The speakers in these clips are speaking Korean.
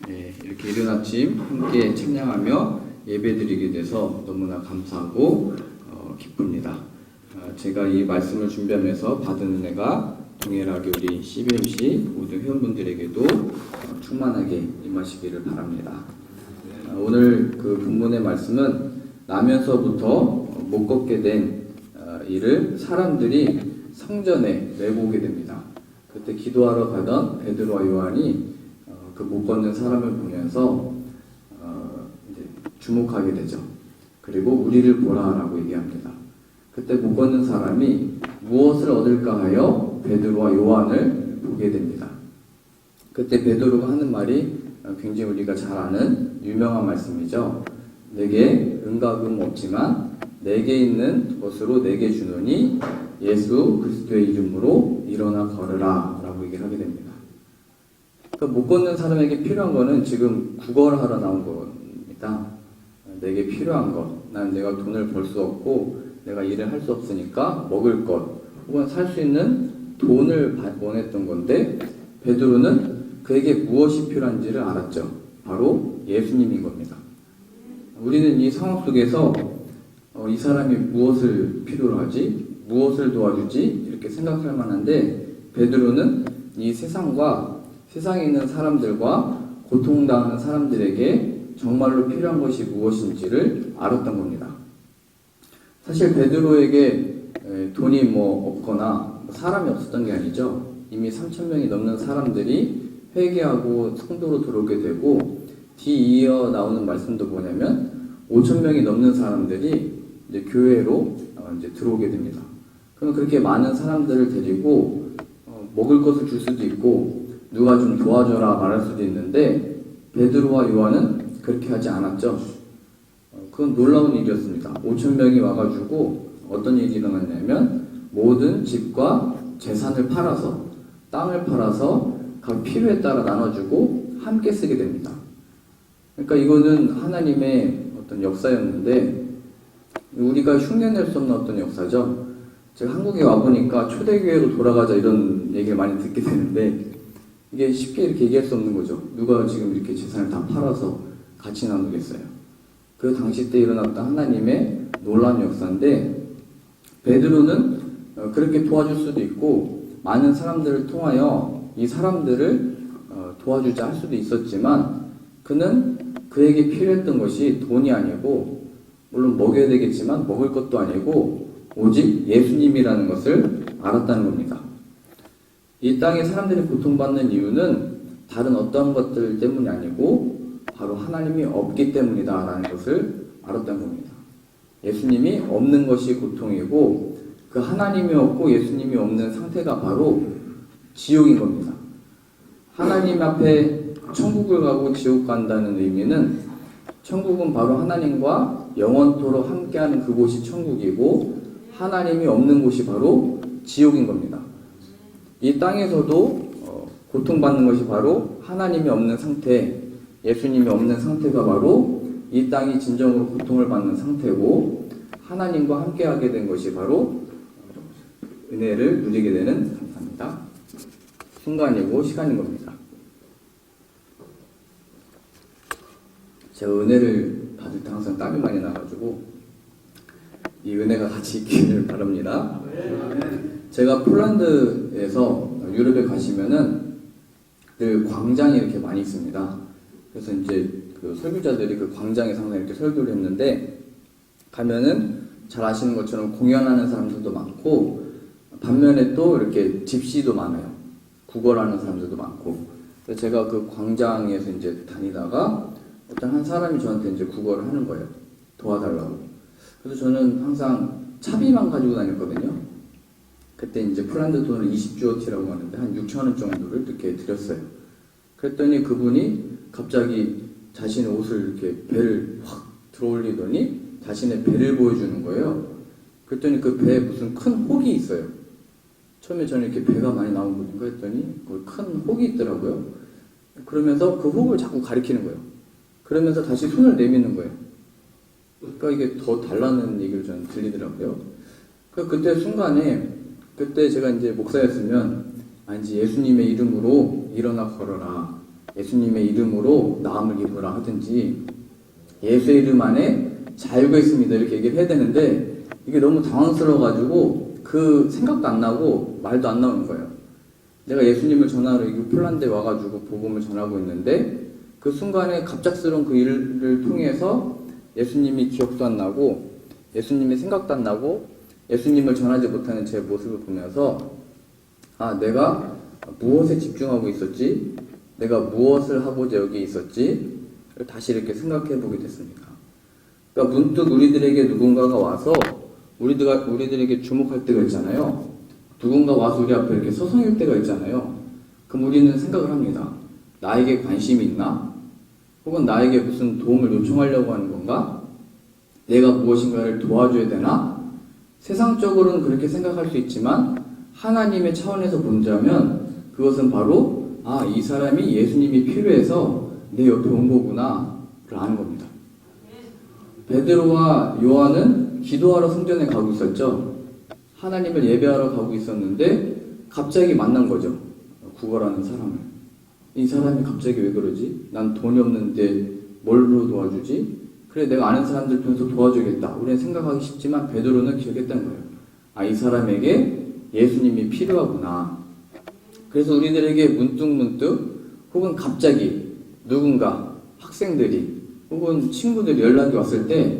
네, 이렇게 이른 아침 함께 찬양하며 예배드리게 돼서 너무나 감사하고 기쁩니다. 제가 이 말씀을 준비하면서 받은 은혜가 동일하게 우리 CBMC 모든 회원분들에게도 충만하게 임하시기를 바랍니다. 오늘 그 본문의 말씀은 나면서부터 못 걷게 된 일을 사람들이 성전에 메고 오게 됩니다. 그때 기도하러 가던 베드로와 요한이 그 못 걷는 사람을 보면서 이제 주목하게 되죠. 그리고 우리를 보라라고 얘기합니다. 그때 못 걷는 사람이 무엇을 얻을까 하여 베드로와 요한을 보게 됩니다. 그때 베드로가 하는 말이 굉장히 우리가 잘 아는 유명한 말씀이죠. 내게 은과 금 없지만 내게 있는 것으로 내게 주노니 예수 그리스도의 이름으로 일어나 걸으라 라고 얘기를 하게 됩니다. 그러니까 못 걷는 사람에게 필요한 거는 지금 구걸을 하러 나온 겁니다. 내게 필요한 것, 난 내가 돈을 벌 수 없고 내가 일을 할 수 없으니까 먹을 것 혹은 살 수 있는 돈을 원했던 건데 베드로는 그에게 무엇이 필요한지를 알았죠. 바로 예수님인 겁니다. 우리는 이 상황 속에서 이 사람이 무엇을 필요로 하지? 무엇을 도와주지? 이렇게 생각할 만한데 베드로는 이 세상과 세상에 있는 사람들과 고통당하는 사람들에게 정말로 필요한 것이 무엇인지를 알았던 겁니다. 사실 베드로에게 돈이 없거나 사람이 없었던 게 아니죠. 이미 3,000명이 넘는 사람들이 회개하고 성도로 들어오게 되고 뒤이어 나오는 말씀도 뭐냐면 5,000명이 넘는 사람들이 이제 교회로 이제 들어오게 됩니다. 그럼 그렇게 많은 사람들을 데리고 먹을 것을 줄 수도 있고 누가 좀 도와줘라 말할 수도 있는데 베드로와 요한은 그렇게 하지 않았죠. 그건 놀라운 일이었습니다. 5,000명이 와가지고 어떤 일이 일어났냐면 모든 집과 재산을 팔아서 땅을 팔아서 각 필요에 따라 나눠주고 함께 쓰게 됩니다. 그러니까 이거는 하나님의 어떤 역사였는데 우리가 흉내낼 수 없는 어떤 역사죠. 제가 한국에 와보니까 초대교회로 돌아가자 이런 얘기를 많이 듣게 되는데 이게 쉽게 이렇게 얘기할 수 없는 거죠. 누가 지금 이렇게 재산을 다 팔아서 같이 나누겠어요. 그 당시 때 일어났던 하나님의 놀라운 역사인데 베드로는 그렇게 도와줄 수도 있고 많은 사람들을 통하여 이 사람들을 도와주자 할 수도 있었지만 그는 그에게 필요했던 것이 돈이 아니고 물론 먹여야 되겠지만 먹을 것도 아니고 오직 예수님이라는 것을 알았다는 겁니다. 이 땅에 사람들이 고통받는 이유는 다른 어떤 것들 때문이 아니고 바로 하나님이 없기 때문이다라는 것을 알았다는 겁니다. 예수님이 없는 것이 고통이고 그 하나님이 없고 예수님이 없는 상태가 바로 지옥인 겁니다. 하나님 앞에 천국을 가고 지옥 간다는 의미는 천국은 바로 하나님과 영원토록 함께하는 그곳이 천국이고 하나님이 없는 곳이 바로 지옥인 겁니다. 이 땅에서도 고통받는 것이 바로 하나님이 없는 상태, 예수님이 없는 상태가 바로 이 땅이 진정으로 고통을 받는 상태고 하나님과 함께하게 된 것이 바로 은혜를 누리게 되는 상태입니다. 순간이고 시간인 겁니다. 제가 은혜를 받을 때 항상 땀이 많이 나가지고 이 은혜가 같이 있기를 바랍니다. 제가 폴란드에서 유럽에 가시면은 늘 광장이 이렇게 많이 있습니다. 그래서 이제 그 설교자들이 그 광장에서 항상 이렇게 설교를 했는데 가면은 잘 아시는 것처럼 공연하는 사람들도 많고 반면에 또 이렇게 집시도 많아요. 구걸하는 사람들도 많고. 그래서 제가 그 광장에서 이제 다니다가 어떤 한 사람이 저한테 이제 구걸을 하는 거예요. 도와달라고. 그래서 저는 항상 차비만 가지고 다녔거든요. 그때 이제 폴란드 돈을 20주어치라고 하는데 한 6,000원 정도를 이렇게 드렸어요. 그랬더니 그분이 갑자기 자신의 옷을 이렇게 배를 확 들어올리더니 자신의 배를 보여주는 거예요. 그랬더니 그 배에 무슨 큰 혹이 있어요. 처음에 저는 이렇게 배가 많이 나온 분인가 했더니 큰 혹이 있더라고요. 그러면서 그 혹을 자꾸 가리키는 거예요. 그러면서 다시 손을 내미는 거예요. 그러니까 이게 더 달라는 얘기를 저는 들리더라고요. 그때 순간에 그때 제가 이제 목사였으면 이제 예수님의 이름으로 일어나 걸어라. 예수님의 이름으로 나음을 입으라 하든지 예수의 이름 안에 자유가 있습니다 이렇게 얘기를 해야 되는데 이게 너무 당황스러워가지고 그 생각도 안 나고 말도 안 나오는 거예요. 내가 예수님을 전하러 이 폴란드에 와가지고 복음을 전하고 있는데 그 순간에 갑작스러운 그 일을 통해서 예수님이 기억도 안 나고 예수님의 생각도 안 나고 예수님을 전하지 못하는 제 모습을 보면서 아, 내가 무엇에 집중하고 있었지? 내가 무엇을 하고자 여기 있었지? 다시 이렇게 생각해 보게 됐습니다. 그러니까 문득 우리들에게 누군가가 와서 우리들에게 주목할 때가 있잖아요. 누군가 와서 우리 앞에 이렇게 서성일 때가 있잖아요. 그럼 우리는 생각을 합니다. 나에게 관심이 있나? 혹은 나에게 무슨 도움을 요청하려고 하는 건가? 내가 무엇인가를 도와줘야 되나? 세상적으로는 그렇게 생각할 수 있지만 하나님의 차원에서 본다면 그것은 바로 아, 이 사람이 예수님이 필요해서 내 옆에 온 거구나 를 아는 겁니다. 베드로와 요한은 기도하러 성전에 가고 있었죠. 하나님을 예배하러 가고 있었는데 갑자기 만난 거죠. 구걸하는 사람을. 이 사람이 갑자기 왜 그러지? 난 돈이 없는데 뭘로 도와주지? 그래, 내가 아는 사람들 통해서 도와주겠다. 우리는 생각하기 쉽지만 베드로는 기억했던 거예요. 아, 이 사람에게 예수님이 필요하구나. 그래서 우리들에게 문득문득 혹은 갑자기 누군가 학생들이 혹은 친구들이 연락이 왔을 때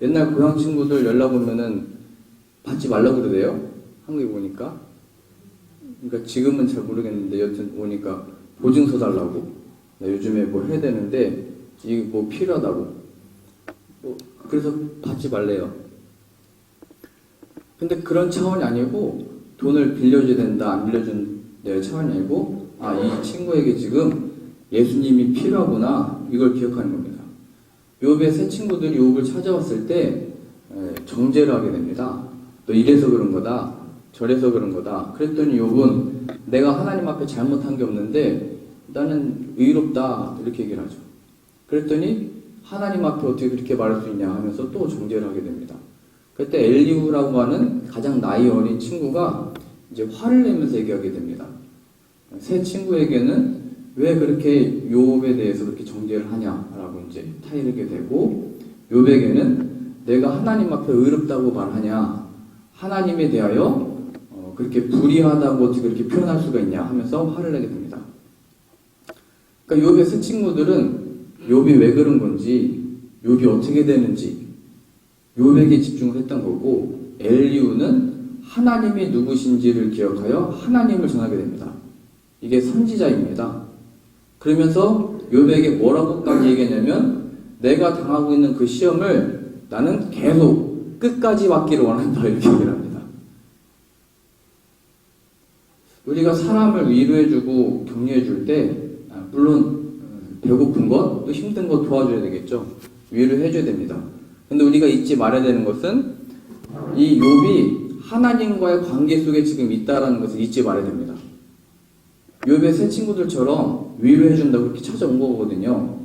옛날 고향 친구들 연락 오면은 받지 말라고 그러대요. 한국에 보니까. 그러니까 지금은 잘 모르겠는데 여튼 오니까 보증서 달라고. 나 요즘에 뭐 해야 되는데 이게 뭐 필요하다고. 그래서 받지 말래요. 근데 그런 차원이 아니고 돈을 빌려줘야 된다, 안 빌려준 내 차원이 아니고 아, 이 친구에게 지금 예수님이 필요하구나 이걸 기억하는 겁니다. 욥의 세 친구들이 욥을 찾아왔을 때 정죄를 하게 됩니다. 너 이래서 그런 거다, 저래서 그런 거다. 그랬더니 욥은 내가 하나님 앞에 잘못한 게 없는데 나는 의롭다 이렇게 얘기를 하죠. 그랬더니 하나님 앞에 어떻게 그렇게 말할 수 있냐 하면서 또 정죄를 하게 됩니다. 그때 엘리후라고 하는 가장 나이 어린 친구가 이제 화를 내면서 얘기하게 됩니다. 세 친구에게는 왜 그렇게 욥에 대해서 그렇게 정죄를 하냐라고 이제 타이르게 되고 욥에게는 내가 하나님 앞에 의롭다고 말하냐 하나님에 대하여 그렇게 불의하다고 어떻게 그렇게 표현할 수가 있냐 하면서 화를 내게 됩니다. 그러니까 욥의 세 친구들은 욥이 왜 그런 건지 욥이 어떻게 되는지 욥에게 집중을 했던 거고 엘리후는 하나님이 누구신지를 기억하여 하나님을 전하게 됩니다. 이게 선지자입니다. 그러면서 욥에게 뭐라고까지 얘기했냐면 내가 당하고 있는 그 시험을 나는 계속 끝까지 받기를 원한다 이렇게 얘기를 합니다. 우리가 사람을 위로해주고 격려해줄 때 물론 배고픈 것, 또 힘든 것 도와줘야 되겠죠. 위로해줘야 됩니다. 근데 우리가 잊지 말아야 되는 것은 이 욥이 하나님과의 관계 속에 지금 있다라는 것을 잊지 말아야 됩니다. 욥의 세 친구들처럼 위로해준다고 그렇게 찾아온 거거든요.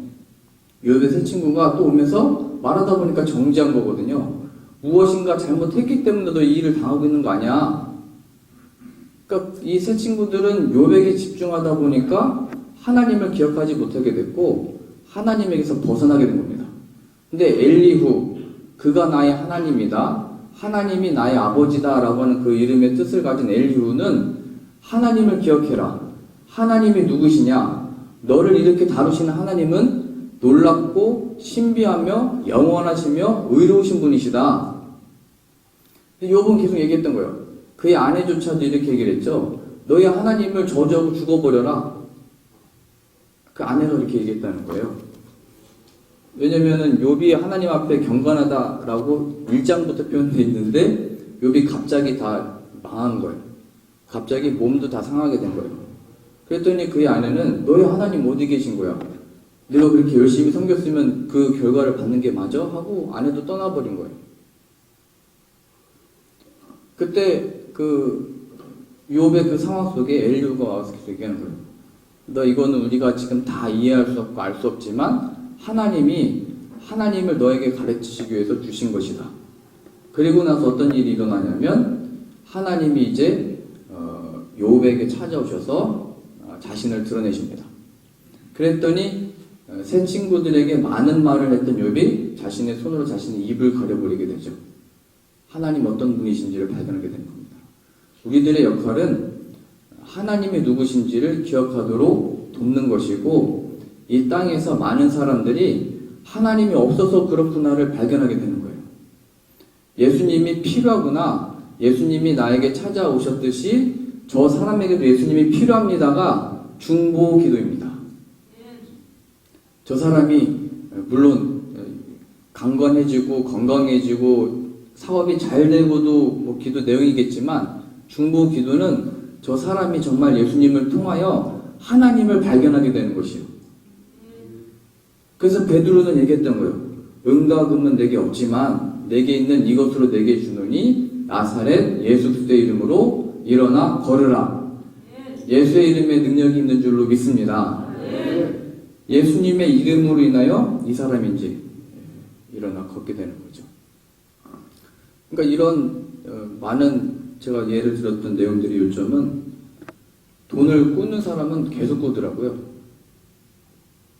욥의 세 친구가 또 오면서 말하다 보니까 정지한 거거든요. 무엇인가 잘못했기 때문에 너 이 일을 당하고 있는 거 아니야. 그러니까 이 세 친구들은 욥에게 집중하다 보니까 하나님을 기억하지 못하게 됐고 하나님에게서 벗어나게 된 겁니다. 근데 엘리후, 그가 나의 하나님이다, 하나님이 나의 아버지다 라고 하는 그 이름의 뜻을 가진 엘리후는 하나님을 기억해라. 하나님이 누구시냐? 너를 이렇게 다루시는 하나님은 놀랍고 신비하며 영원하시며 의로우신 분이시다. 욥은 계속 얘기했던 거예요. 그의 아내조차도 이렇게 얘기를 했죠. 너희 하나님을 저주하고 죽어버려라. 그 아내가 이렇게 얘기했다는 거예요. 왜냐면은 욥이 하나님 앞에 경건하다라고 1장부터 표현되어 있는데 욥이 갑자기 다 망한 거예요. 갑자기 몸도 다 상하게 된 거예요. 그랬더니 그의 아내는 너희 하나님 어디 계신 거야? 내가 그렇게 열심히 섬겼으면 그 결과를 받는 게 맞아? 하고 아내도 떠나버린 거예요. 그때 그 욥의 그 상황 속에 엘리후가 와서 계속 얘기하는 거예요. 너 이거는 우리가 지금 다 이해할 수 없고 알 수 없지만 하나님이 하나님을 너에게 가르치시기 위해서 주신 것이다. 그리고 나서 어떤 일이 일어나냐면 하나님이 이제 욥에게 찾아오셔서 자신을 드러내십니다. 그랬더니 새 친구들에게 많은 말을 했던 욥이 자신의 손으로 자신의 입을 가려버리게 되죠. 하나님 어떤 분이신지를 발견하게 되는 겁니다. 우리들의 역할은 하나님이 누구신지를 기억하도록 돕는 것이고, 이 땅에서 많은 사람들이 하나님이 없어서 그렇구나를 발견하게 되는 거예요. 예수님이 필요하구나, 예수님이 나에게 찾아오셨듯이 저 사람에게도 예수님이 필요합니다가 중보 기도입니다. 저 사람이 물론 강건해지고 건강해지고 사업이 잘 되고도 뭐 기도 내용이겠지만, 중보 기도는 저 사람이 정말 예수님을 통하여 하나님을 발견하게 되는 것이에요. 그래서 베드로는 얘기했던 거예요. 은과 금은 내게 없지만 내게 있는 이것으로 내게 주노니 나사렛 예수 그리스도의 이름으로 일어나 걸으라. 예수의 이름에 능력이 있는 줄로 믿습니다. 예수님의 이름으로 인하여 이 사람이 이제 일어나 걷게 되는 거죠. 그러니까 이런 많은 제가 예를 들었던 내용들의 요점은, 돈을 꾸는 사람은 계속 꾸더라고요.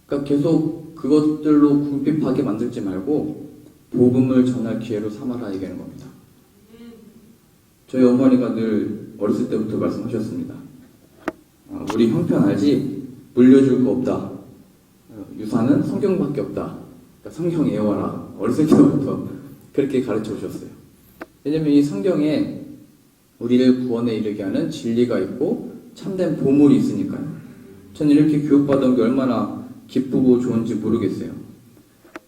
그러니까 계속 그것들로 궁핍하게 만들지 말고 복음을 전할 기회로 삼아라 얘기하는 겁니다. 저희 어머니가 늘 어렸을 때부터 말씀하셨습니다. 우리 형편 알지? 물려줄 거 없다. 유산은 성경밖에 없다. 그러니까 성경 외워라. 어렸을 때부터 그렇게 가르쳐 주셨어요. 왜냐면 이 성경에 우리를 구원에 이르게 하는 진리가 있고 참된 보물이 있으니까요. 저는 이렇게 교육받은 게 얼마나 기쁘고 좋은지 모르겠어요.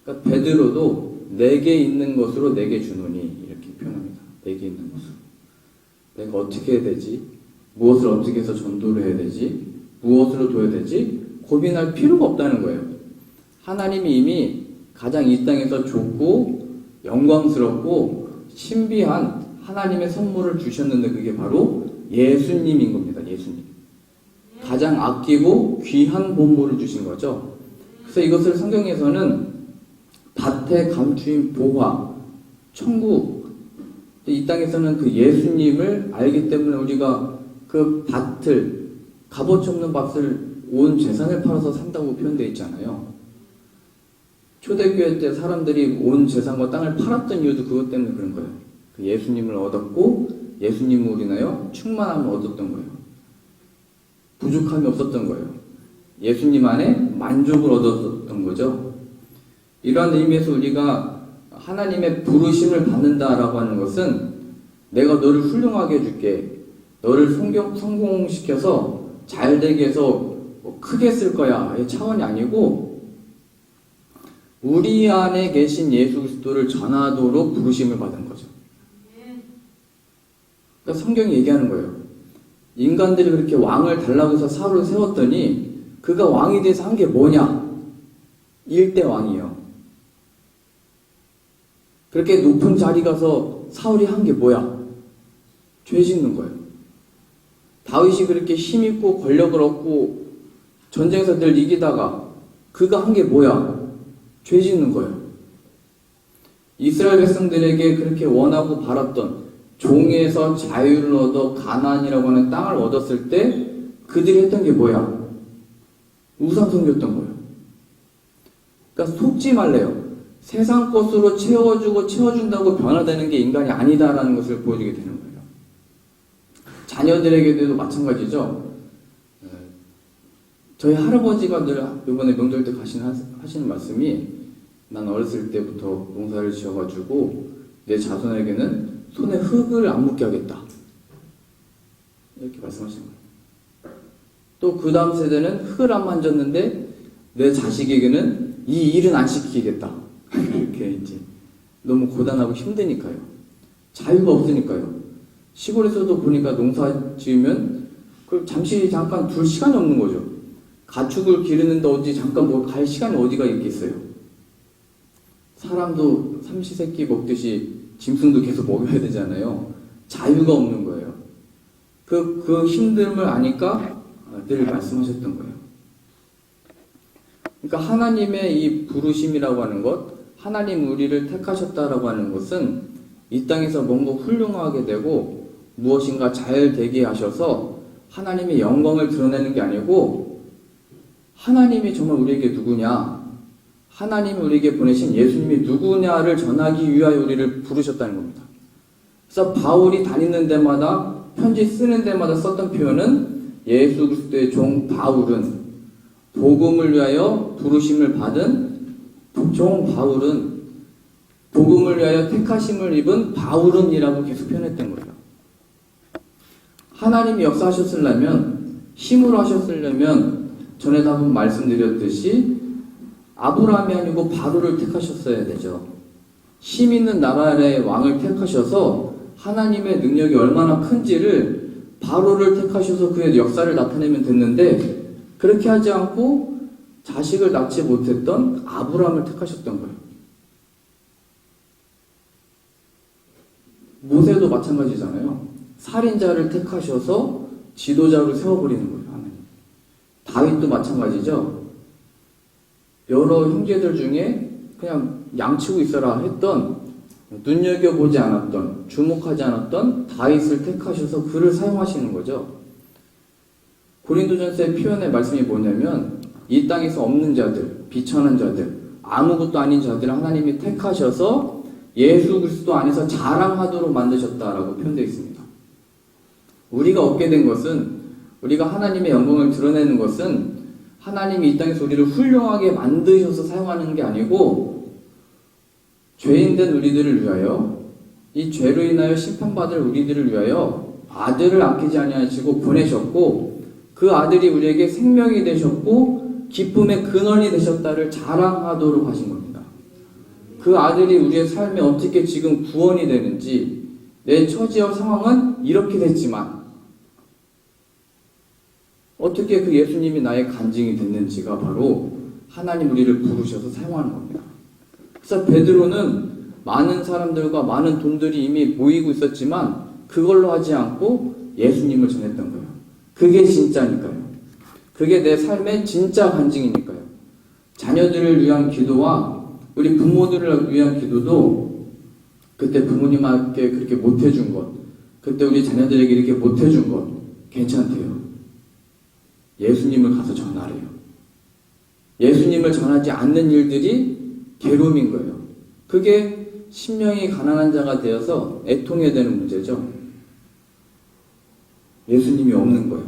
그러니까 베드로도 내게 있는 것으로 내게 주노니 이렇게 표현합니다. 내게 있는 것으로. 내가 어떻게 해야 되지? 무엇을 어떻게 해서 전도를 해야 되지? 무엇으로 둬야 되지? 고민할 필요가 없다는 거예요. 하나님이 이미 가장 이 땅에서 좋고 영광스럽고 신비한 하나님의 선물을 주셨는데, 그게 바로 예수님인 겁니다. 예수님. 가장 아끼고 귀한 보물을 주신 거죠. 그래서 이것을 성경에서는 밭에 감추인 보화, 천국, 이 땅에서는 그 예수님을 알기 때문에 우리가 그 밭을, 값어치 없는 밭을 온 재산을 팔아서 산다고 표현되어 있잖아요. 초대교회 때 사람들이 온 재산과 땅을 팔았던 이유도 그것 때문에 그런 거예요. 그 예수님을 얻었고 예수님으로 인하여 충만함을 얻었던 거예요. 부족함이 없었던 거예요. 예수님 안에 만족을 얻었던 거죠. 이러한 의미에서 우리가 하나님의 부르심을 받는다라고 하는 것은, 내가 너를 훌륭하게 해줄게, 너를 성공시켜서 잘 되게 해서 크게 쓸 거야, 이 차원이 아니고 우리 안에 계신 예수 그리스도를 전하도록 부르심을 받은 거죠. 그러니까 성경이 얘기하는 거예요. 인간들이 그렇게 왕을 달라고 해서 사울을 세웠더니 그가 왕이 돼서 한 게 뭐냐? 일대 왕이에요. 그렇게 높은 자리 가서 사울이 한 게 뭐야? 죄 짓는 거예요. 다윗이 그렇게 힘있고 권력을 얻고 전쟁에서 늘 이기다가 그가 한 게 뭐야? 죄 짓는 거예요. 이스라엘 백성들에게 그렇게 원하고 바랐던 종에서 자유를 얻어 가나안이라고 하는 땅을 얻었을 때 그들이 했던 게 뭐야? 우상 섬겼던 거예요. 그러니까 속지 말래요. 세상 것으로 채워주고 채워준다고 변화되는 게 인간이 아니다라는 것을 보여주게 되는 거예요. 자녀들에게도 마찬가지죠. 저희 할아버지가 늘 이번에 명절 때 하시는 말씀이, 난 어렸을 때부터 농사를 지어가지고 내 자손에게는 손에 흙을 안 묻게 하겠다, 이렇게 말씀하시는 거예요. 또 그 다음 세대는 흙을 안 만졌는데 내 자식에게는 이 일은 안 시키겠다. 이렇게 이제 너무 고단하고 힘드니까요. 자유가 없으니까요. 시골에서도 보니까 농사 지으면 잠깐 둘 시간이 없는 거죠. 가축을 기르는데 어디 잠깐 뭐 갈 시간이 어디가 있겠어요. 사람도 삼시세끼 먹듯이 짐승도 계속 먹여야 되잖아요. 자유가 없는 거예요. 그 힘듦을 아니까 늘 말씀하셨던 거예요. 그러니까 하나님의 이 부르심이라고 하는 것, 하나님 우리를 택하셨다라고 하는 것은 이 땅에서 뭔가 훌륭하게 되고 무엇인가 잘 되게 하셔서 하나님의 영광을 드러내는 게 아니고, 하나님이 정말 우리에게 누구냐? 하나님이 우리에게 보내신 예수님이 누구냐를 전하기 위하여 우리를 부르셨다는 겁니다. 그래서 바울이 다니는 데마다 편지 쓰는 데마다 썼던 표현은 예수 그리스도의 종 바울은 복음을 위하여 부르심을 받은 종 바울은 복음을 위하여 택하심을 입은 바울은이라고 계속 표현했던 거예요. 하나님이 역사하셨으려면 힘으로 하셨으려면 전에도 한번 말씀드렸듯이 아브라함이 아니고 바로를 택하셨어야 되죠. 힘 있는 나라의 왕을 택하셔서 하나님의 능력이 얼마나 큰지를 바로를 택하셔서 그의 역사를 나타내면 됐는데 그렇게 하지 않고 자식을 낳지 못했던 아브라함을 택하셨던 거예요. 모세도 마찬가지잖아요. 살인자를 택하셔서 지도자로 세워버리는 거예요. 하나님. 다윗도 마찬가지죠. 여러 형제들 중에 그냥 양치고 있어라 했던 눈여겨보지 않았던 주목하지 않았던 다윗을 택하셔서 그를 사용하시는 거죠. 고린도전서의 표현의 말씀이 뭐냐면 이 땅에서 없는 자들, 비천한 자들, 아무것도 아닌 자들을 하나님이 택하셔서 예수 그리스도 안에서 자랑하도록 만드셨다라고 표현되어 있습니다. 우리가 얻게 된 것은 우리가 하나님의 영광을 드러내는 것은 하나님이 이 땅에서 우리를 훌륭하게 만드셔서 사용하는 게 아니고 죄인된 우리들을 위하여 이 죄로 인하여 심판받을 우리들을 위하여 아들을 아끼지 아니하시고 보내셨고 그 아들이 우리에게 생명이 되셨고 기쁨의 근원이 되셨다를 자랑하도록 하신 겁니다. 그 아들이 우리의 삶에 어떻게 지금 구원이 되는지 내 처지와 상황은 이렇게 됐지만 어떻게 그 예수님이 나의 간증이 됐는지가 바로 하나님 우리를 부르셔서 사용하는 겁니다. 그래서 베드로는 많은 사람들과 많은 돈들이 이미 모이고 있었지만 그걸로 하지 않고 예수님을 전했던 거예요. 그게 진짜니까요. 그게 내 삶의 진짜 간증이니까요. 자녀들을 위한 기도와 우리 부모들을 위한 기도도 그때 부모님께 그렇게 못해준 것, 그때 우리 자녀들에게 이렇게 못해준 것 괜찮대요. 예수님을 가서 전하래요. 예수님을 전하지 않는 일들이 괴로움인 거예요. 그게 심령이 가난한 자가 되어서 애통해야 되는 문제죠. 예수님이 없는 거예요.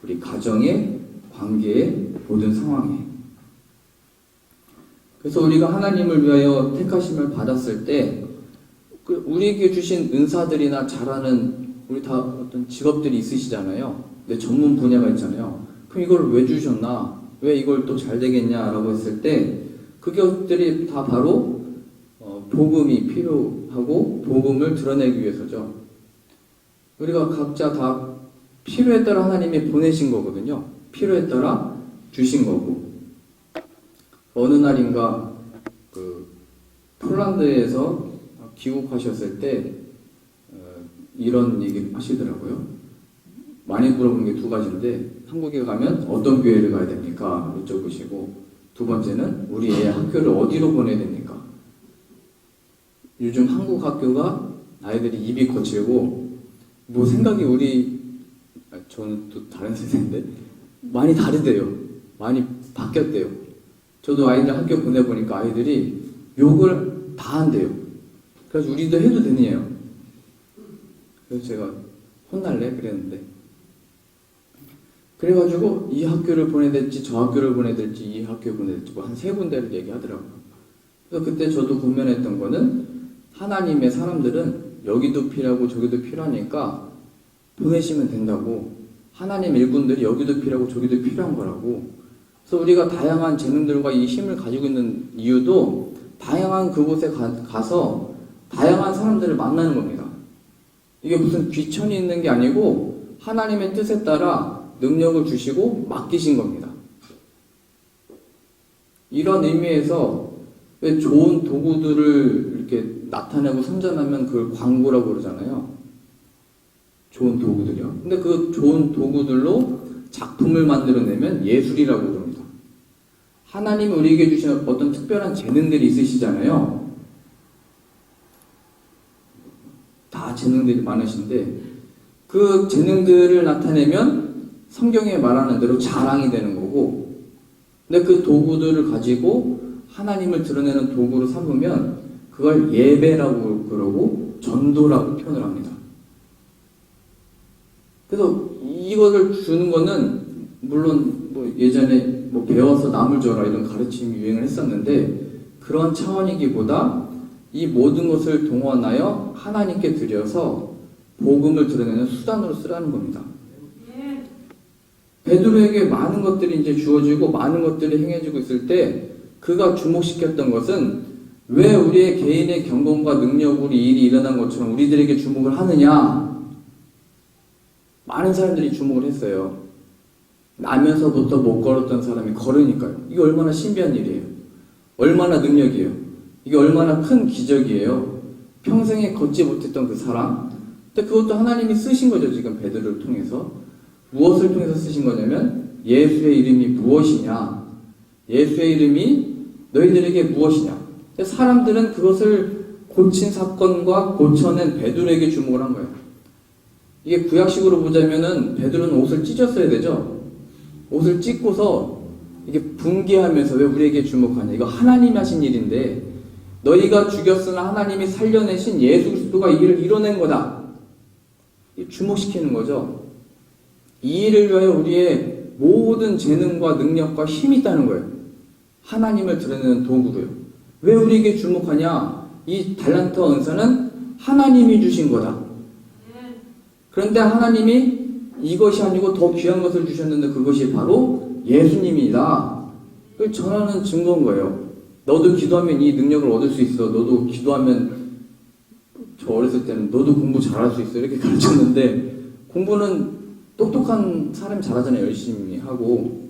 우리 가정의, 관계의 모든 상황에. 그래서 우리가 하나님을 위하여 택하심을 받았을 때 우리에게 주신 은사들이나 잘하는 우리 다 어떤 직업들이 있으시잖아요. 내 전문 분야가 있잖아요. 그럼 이걸 왜 주셨나? 왜 이걸 또 잘 되겠냐라고 했을 때 그것들이 다 바로 복음이 필요하고 복음을 드러내기 위해서죠. 우리가 각자 다 필요에 따라 하나님이 보내신 거거든요. 필요에 따라 주신 거고. 어느 날인가 폴란드에서 귀국하셨을 때 이런 얘기를 하시더라고요. 많이 물어본 게 두 가지인데 한국에 가면 어떤 교회를 가야 됩니까? 여쭤보시고 두 번째는 우리 애 학교를 어디로 보내야 됩니까? 요즘 한국 학교가 아이들이 입이 거칠고 뭐 생각이 저는 또 다른 세대인데 많이 다르대요. 많이 바뀌었대요. 저도 아이들 학교 보내보니까 아이들이 욕을 다 한대요. 그래서 우리도 해도 되네요. 그래서 제가 혼날래? 그랬는데 그래가지고 이 학교를 보내야 될지 저 학교를 보내야 될지 이 학교를 보내야 될지 뭐 한 세 군데를 얘기하더라고요. 그래서 그때 저도 고민했던 거는 하나님의 사람들은 여기도 필요하고 저기도 필요하니까 보내시면 된다고. 하나님 일꾼들이 여기도 필요하고 저기도 필요한 거라고. 그래서 우리가 다양한 재능들과 이 힘을 가지고 있는 이유도 다양한 그곳에 가서 다양한 사람들을 만나는 겁니다. 이게 무슨 귀천이 있는 게 아니고 하나님의 뜻에 따라 능력을 주시고 맡기신 겁니다. 이런 의미에서 왜 좋은 도구들을 이렇게 나타내고 선전하면 그걸 광고라고 그러잖아요. 좋은 도구들이요. 근데 그 좋은 도구들로 작품을 만들어내면 예술이라고 그럽니다. 하나님이 우리에게 주신 어떤 특별한 재능들이 있으시잖아요. 다 재능들이 많으신데 그 재능들을 나타내면 성경에 말하는 대로 자랑이 되는 거고 근데 그 도구들을 가지고 하나님을 드러내는 도구로 삼으면 그걸 예배라고 그러고 전도라고 표현을 합니다. 그래서 이거를 주는 거는 물론 뭐 예전에 뭐 배워서 남을 줘라 이런 가르침이 유행을 했었는데 그런 차원이기보다 이 모든 것을 동원하여 하나님께 드려서 복음을 드러내는 수단으로 쓰라는 겁니다. 베드로에게 많은 것들이 이제 주어지고 많은 것들이 행해지고 있을 때 그가 주목시켰던 것은 왜 우리의 개인의 경건과 능력으로 이 일이 일어난 것처럼 우리들에게 주목을 하느냐? 많은 사람들이 주목을 했어요. 나면서부터 못 걸었던 사람이 걸으니까요. 이게 얼마나 신비한 일이에요. 얼마나 능력이에요. 이게 얼마나 큰 기적이에요. 평생에 걷지 못했던 그 사람. 근데 그것도 하나님이 쓰신 거죠. 지금 베드로를 통해서. 무엇을 통해서 쓰신 거냐면 예수의 이름이 무엇이냐. 예수의 이름이 너희들에게 무엇이냐. 사람들은 그것을 고친 사건과 고쳐낸 베드로에게 주목을 한 거예요. 이게 구약식으로 보자면은 베드로는 옷을 찢었어야 되죠. 옷을 찢고서 이게 분개하면서 왜 우리에게 주목하냐. 이거 하나님이 하신 일인데 너희가 죽였으나 하나님이 살려내신 예수 그리스도가 이 일을 이뤄낸 거다. 주목시키는 거죠. 이 일을 위하여 우리의 모든 재능과 능력과 힘이 있다는 거예요. 하나님을 드러내는 도구로요. 왜 우리에게 주목하냐? 이 달란트와 은사는 하나님이 주신 거다. 그런데 하나님이 이것이 아니고 더 귀한 것을 주셨는데 그것이 바로 예수님이다. 그걸 전하는 증거인 거예요. 너도 기도하면 이 능력을 얻을 수 있어. 너도 기도하면 저 어렸을 때는 너도 공부 잘할 수 있어. 이렇게 가르쳤는데 공부는 똑똑한 사람이 잘하잖아요. 열심히 하고.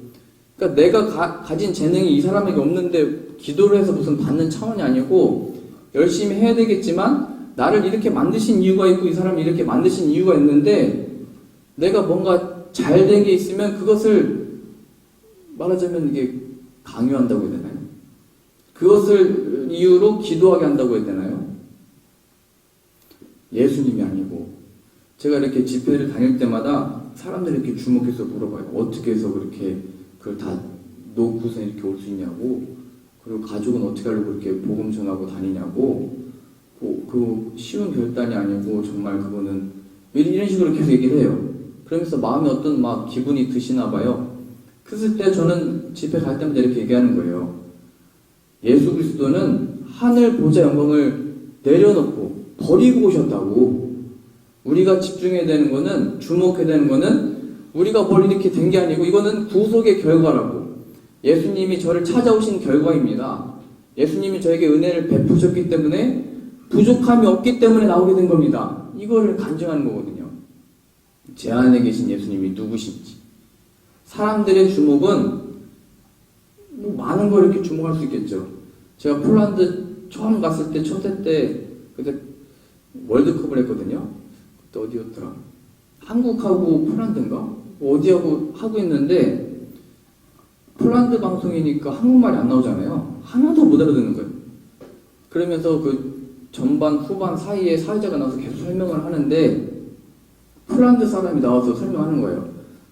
그러니까 내가 가진 재능이 이 사람에게 없는데 기도를 해서 무슨 받는 차원이 아니고 열심히 해야 되겠지만 나를 이렇게 만드신 이유가 있고 이 사람을 이렇게 만드신 이유가 있는데 내가 뭔가 잘된 게 있으면 그것을 말하자면 이게 강요한다고 해야 되나요? 그것을 이유로 기도하게 한다고 해야 되나요? 예수님이 아니고 제가 이렇게 집회를 다닐 때마다 사람들이 이렇게 주목해서 물어봐요. 어떻게 해서 그렇게 그걸 다 놓고서 이렇게 올 수 있냐고. 그리고 가족은 어떻게 하려고 그렇게 복음 전하고 다니냐고. 그 쉬운 결단이 아니고 정말 그거는 이런 식으로 계속 얘기를 해요. 그러면서 마음에 어떤 막 기분이 드시나 봐요. 그랬을 때 저는 집회 갈 때마다 이렇게 얘기하는 거예요. 예수 그리스도는 하늘 보좌 영광을 내려놓고 버리고 오셨다고. 우리가 집중해야 되는 거는, 주목해야 되는 거는 우리가 뭘 이렇게 된 게 아니고 이거는 구속의 결과라고. 예수님이 저를 찾아오신 결과입니다. 예수님이 저에게 은혜를 베푸셨기 때문에 부족함이 없기 때문에 나오게 된 겁니다. 이거를 간증하는 거거든요. 제 안에 계신 예수님이 누구신지. 사람들의 주목은 뭐 많은 걸 이렇게 주목할 수 있겠죠. 제가 폴란드 처음 갔을 때 초대 때 그때 월드컵을 했거든요. 그때 어디였더라? 한국하고 폴란드인가? 어디하고 하고 있는데 폴란드 방송이니까 한국말이 안 나오잖아요. 하나도 못 알아듣는 거예요. 그러면서 그 전반 후반 사이에 사회자가 나와서 계속 설명을 하는데 폴란드 사람이 나와서 설명하는 거예요.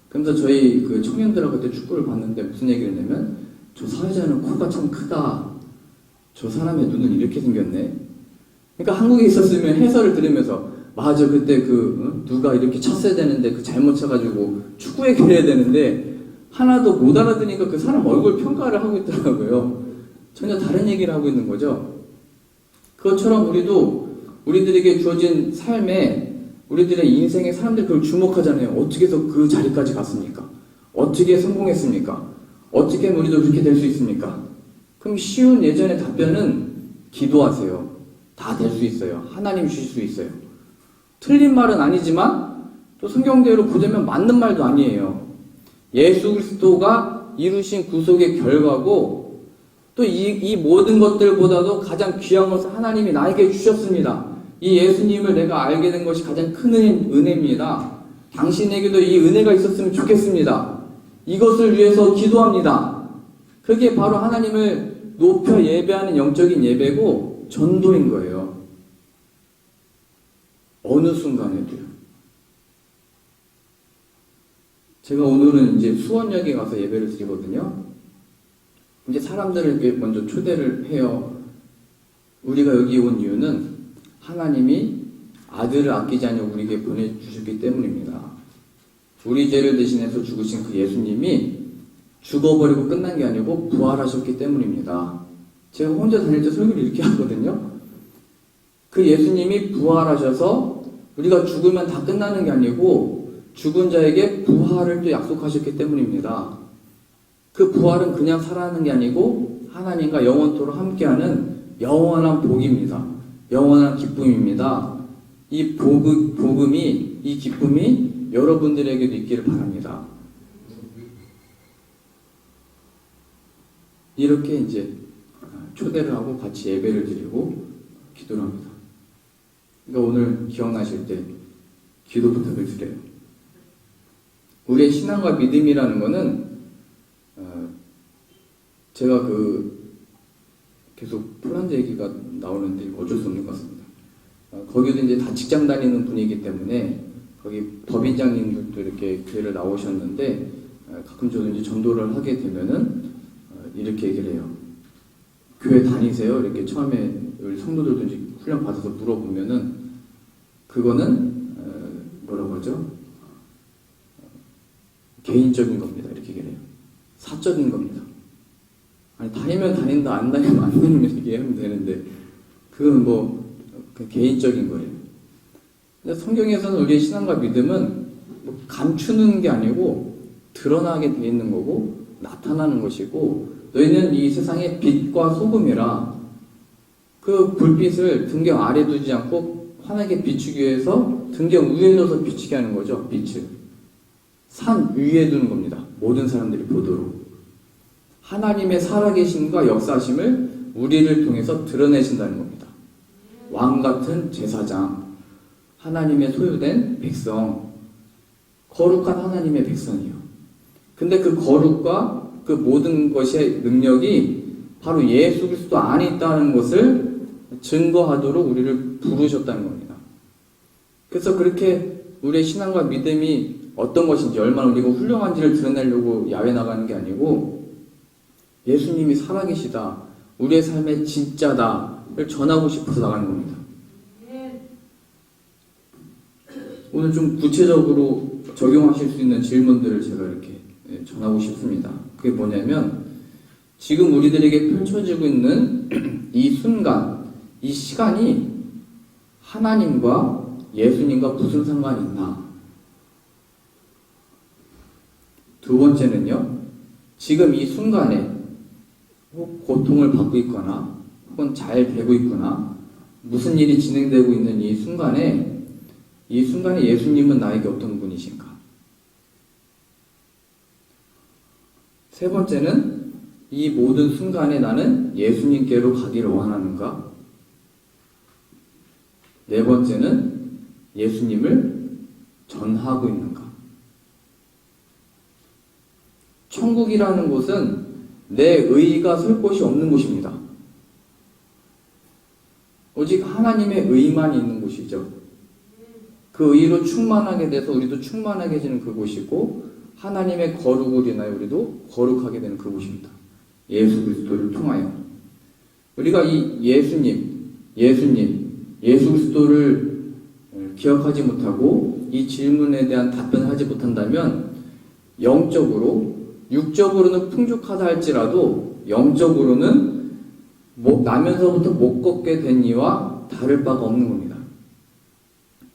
그러면서 저희 그 청년들하고 그때 축구를 봤는데 무슨 얘기를 했냐면 저 사회자는 코가 참 크다. 저 사람의 눈은 이렇게 생겼네. 그러니까 한국에 있었으면 해설을 들으면서 맞아 그때 누가 이렇게 쳤어야 되는데 그 잘못 쳐가지고 축구 얘기를 해야 되는데 하나도 못 알아듣으니까 그 사람 얼굴 평가를 하고 있더라고요. 전혀 다른 얘기를 하고 있는 거죠. 그것처럼 우리도 우리들에게 주어진 삶에 우리들의 인생에 사람들이 그걸 주목하잖아요. 어떻게 해서 그 자리까지 갔습니까? 어떻게 성공했습니까? 어떻게 하면 우리도 그렇게 될 수 있습니까? 그럼 쉬운 예전의 답변은 기도하세요. 다 될 수 있어요. 하나님 주실 수 있어요. 틀린 말은 아니지만 또 성경대로 보자면 맞는 말도 아니에요. 예수 그리스도가 이루신 구속의 결과고 또 이 모든 것들보다도 가장 귀한 것을 하나님이 나에게 주셨습니다. 이 예수님을 내가 알게 된 것이 가장 큰 은혜입니다. 당신에게도 이 은혜가 있었으면 좋겠습니다. 이것을 위해서 기도합니다. 그게 바로 하나님을 높여 예배하는 영적인 예배고 전도인 거예요. 어느 순간에도요. 제가 오늘은 이제 수원역에 가서 예배를 드리거든요. 이제 사람들을 이렇게 먼저 초대를 해요. 우리가 여기 온 이유는 하나님이 아들을 아끼지 않고 우리에게 보내주셨기 때문입니다. 우리 죄를 대신해서 죽으신 그 예수님이 죽어버리고 끝난 게 아니고 부활하셨기 때문입니다. 제가 혼자 다닐 때 설교를 이렇게 하거든요. 그 예수님이 부활하셔서 우리가 죽으면 다 끝나는 게 아니고 죽은 자에게 부활을 또 약속하셨기 때문입니다. 그 부활은 그냥 살아가는 게 아니고 하나님과 영원토록 함께하는 영원한 복입니다. 영원한 기쁨입니다. 이 복음이, 이 기쁨이 여러분들에게도 있기를 바랍니다. 이렇게 이제 초대를 하고 같이 예배를 드리고 기도를 합니다. 그러니까 오늘 기억나실 때 기도 부탁을 드려요. 우리의 신앙과 믿음이라는 거는 제가 계속 폴란드 얘기가 나오는데 어쩔 수 없는 것 같습니다. 거기도 이제 다 직장 다니는 분이기 때문에 거기 법인장님들도 이렇게 교회를 나오셨는데 가끔 저도 이제 전도를 하게 되면은 이렇게 얘기를 해요. 교회 다니세요? 이렇게 처음에 우리 성도들도 이제 훈련 받아서 물어보면은 그거는 뭐라고 하죠? 개인적인 겁니다. 이렇게 얘기를 해요. 사적인 겁니다. 아니 다니면 다닌다, 안 다니면 안 다니면 얘기하면 되는데 그건 개인적인 거예요. 근데 성경에서는 우리의 신앙과 믿음은 감추는 게 아니고 드러나게 돼 있는 거고 나타나는 것이고 너희는 이 세상의 빛과 소금이라 그 불빛을 등경 아래 두지 않고 환하게 비추기 위해서 등경 위에 둬서 비추게 하는 거죠. 빛을 산 위에 두는 겁니다. 모든 사람들이 보도록 하나님의 살아계심과 역사심을 우리를 통해서 드러내신다는 겁니다. 왕같은 제사장, 하나님의 소유된 백성, 거룩한 하나님의 백성이요. 근데 그 거룩과 그 모든 것의 능력이 바로 예수 그리스도 안에 있다는 것을 증거하도록 우리를 부르셨다는 겁니다. 그래서 그렇게 우리의 신앙과 믿음이 어떤 것인지 얼마나 우리가 훌륭한지를 드러내려고 야외 나가는 게 아니고 예수님이 살아계시다, 우리의 삶의 진짜다를 전하고 싶어서 나가는 겁니다. 오늘 좀 구체적으로 적용하실 수 있는 질문들을 제가 이렇게 전하고 싶습니다. 그게 뭐냐면 지금 우리들에게 펼쳐지고 있는 이 순간, 이 시간이 하나님과 예수님과 무슨 상관이 있나? 두 번째는요, 지금 이 순간에 혹 고통을 받고 있거나 혹은 잘 되고 있거나 무슨 일이 진행되고 있는 이 순간에 예수님은 나에게 어떤 분이신가? 세 번째는 이 모든 순간에 나는 예수님께로 가기를 원하는가? 네 번째는 예수님을 전하고 있는가? 천국이라는 곳은 내 의의가 설 곳이 없는 곳입니다. 오직 하나님의 의만 있는 곳이죠. 그 의로 충만하게 돼서 우리도 충만하게 되는 그곳이고 하나님의 거룩을 인하여 우리도 거룩하게 되는 그곳입니다. 예수 그리스도를 통하여 우리가 이 예수 그리스도를 기억하지 못하고 이 질문에 대한 답변을 하지 못한다면 영적으로, 육적으로는 풍족하다 할지라도 영적으로는 나면서부터 못 걷게 된 이와 다를 바가 없는 겁니다.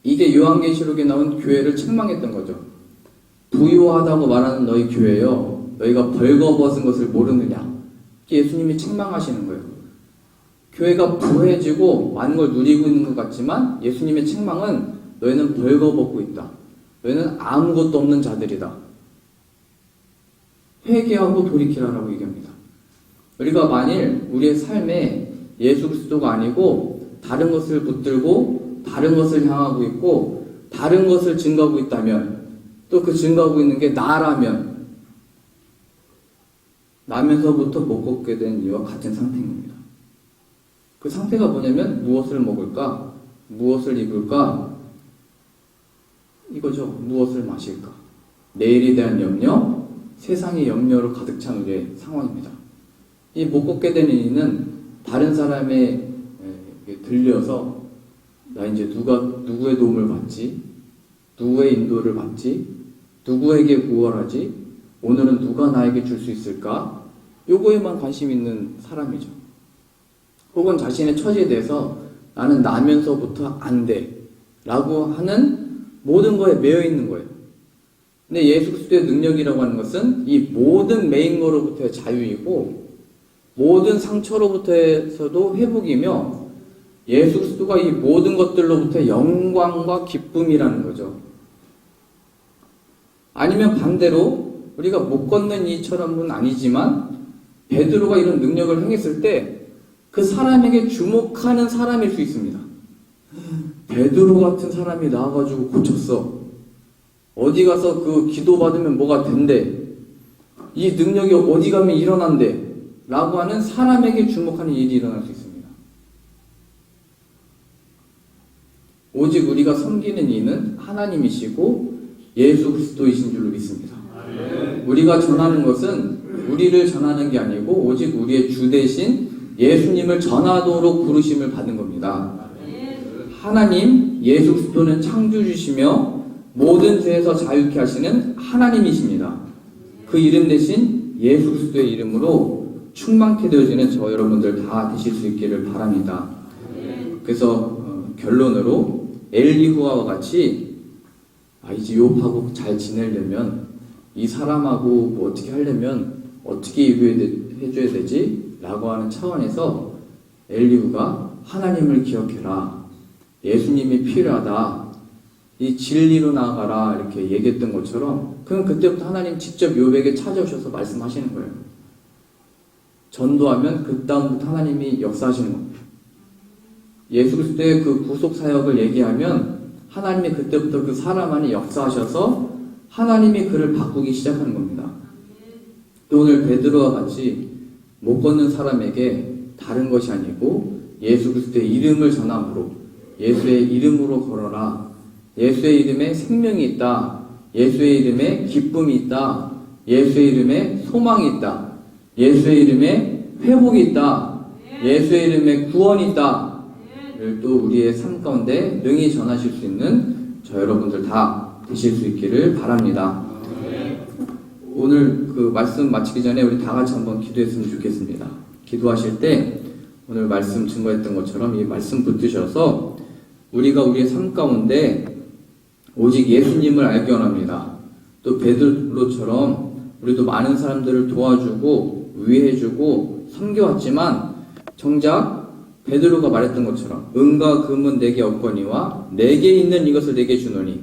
이게 요한계시록에 나온 교회를 책망했던 거죠. 부유하다고 말하는 너희 교회여, 너희가 벌거벗은 것을 모르느냐. 예수님이 책망하시는 거예요. 교회가 부해지고 많은 걸 누리고 있는 것 같지만 예수님의 책망은 너희는 벌거벗고 있다. 너희는 아무것도 없는 자들이다. 회개하고 돌이키라라고 얘기합니다. 우리가 만일 우리의 삶에 예수 그리스도가 아니고 다른 것을 붙들고 다른 것을 향하고 있고 다른 것을 증거하고 있다면 또 그 증거하고 있는 게 나라면 나면서부터 못 걷게 된 이와 같은 상태인 겁니다. 그 상태가 뭐냐면 무엇을 먹을까? 무엇을 입을까? 이거죠. 무엇을 마실까? 내일에 대한 염려, 세상의 염려로 가득 찬 우리의 상황입니다. 이 못 걷게 되는 이유는 다른 사람의 들려서 나 이제 누구의 도움을 받지? 누구의 인도를 받지? 누구에게 구걸하지? 오늘은 누가 나에게 줄 수 있을까? 요거에만 관심 있는 사람이죠. 혹은 자신의 처지에 대해서 나는 나면서부터 안 돼 라고 하는 모든 거에 매여 있는 거예요. 근데 예수 그리스도의 능력이라고 하는 것은 이 모든 매인 거로부터의 자유이고 모든 상처로부터에서도 회복이며 예수 그리스도가 이 모든 것들로부터의 영광과 기쁨이라는 거죠. 아니면 반대로 우리가 못 걷는 이처럼은 아니지만 베드로가 이런 능력을 행했을 때 그 사람에게 주목하는 사람일 수 있습니다. 베드로 같은 사람이 나와가지고 고쳤어. 어디 가서 그 기도받으면 뭐가 된대. 이 능력이 어디 가면 일어난대. 라고 하는 사람에게 주목하는 일이 일어날 수 있습니다. 오직 우리가 섬기는 이는 하나님이시고 예수 그리스도이신 줄로 믿습니다. 우리가 전하는 것은 우리를 전하는 게 아니고 오직 우리의 주 대신 예수님을 전하도록 부르심을 받은 겁니다. 하나님 예수 그리스도는 창조주시며 모든 죄에서 자유케 하시는 하나님이십니다. 그 이름 대신 예수 그리스도의 이름으로 충만케 되어지는 저 여러분들 다 되실 수 있기를 바랍니다. 그래서 결론으로 엘리후와 같이 이제 욥하고 잘 지내려면 이 사람하고 뭐 어떻게 하려면 어떻게 해줘야 되지? 라고 하는 차원에서 엘리후가 하나님을 기억해라. 예수님이 필요하다. 이 진리로 나아가라. 이렇게 얘기했던 것처럼 그럼 그때부터 하나님 직접 욥에게 찾아오셔서 말씀하시는 거예요. 전도하면 그 다음부터 하나님이 역사하시는 겁니다. 예수 그리스도의 그 구속 사역을 얘기하면 하나님이 그때부터 그 사람 안에 역사하셔서 하나님이 그를 바꾸기 시작하는 겁니다. 또 오늘 베드로와 같이 못 걷는 사람에게 다른 것이 아니고 예수 그리스도의 이름을 전함으로 예수의 이름으로 걸어라. 예수의 이름에 생명이 있다. 예수의 이름에 기쁨이 있다. 예수의 이름에 소망이 있다. 예수의 이름에 회복이 있다. 예수의 이름에 구원이 있다. 또 우리의 삶 가운데 능히 전하실 수 있는 저 여러분들 다 되실 수 있기를 바랍니다. 오늘 그 말씀 마치기 전에 우리 다 같이 한번 기도했으면 좋겠습니다. 기도하실 때 오늘 말씀 증거했던 것처럼 이 말씀 붙드셔서 우리가 우리의 삶 가운데 오직 예수님을 알기 원합니다. 또 베드로처럼 우리도 많은 사람들을 도와주고 위해주고 섬겨왔지만 정작 베드로가 말했던 것처럼 은과 금은 내게 없거니와 내게 있는 이것을 내게 주노니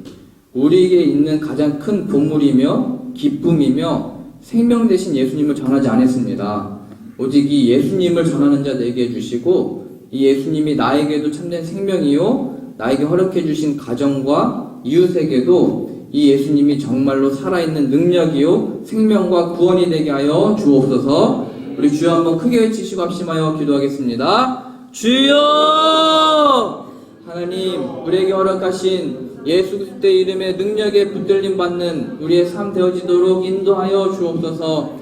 우리에게 있는 가장 큰 보물이며 기쁨이며 생명 되신 예수님을 전하지 않았습니다. 오직 이 예수님을 전하는 자 내게 주시고 이 예수님이 나에게도 참된 생명이요 나에게 허락해 주신 가정과 이웃에게도 이 예수님이 정말로 살아있는 능력이요 생명과 구원이 되게 하여 주옵소서. 우리 주여 한번 크게 외치시고 합심하여 기도하겠습니다. 주여! 하나님 우리에게 허락하신 예수 그리스도의 이름의 능력에 붙들림 받는 우리의 삶 되어지도록 인도하여 주옵소서.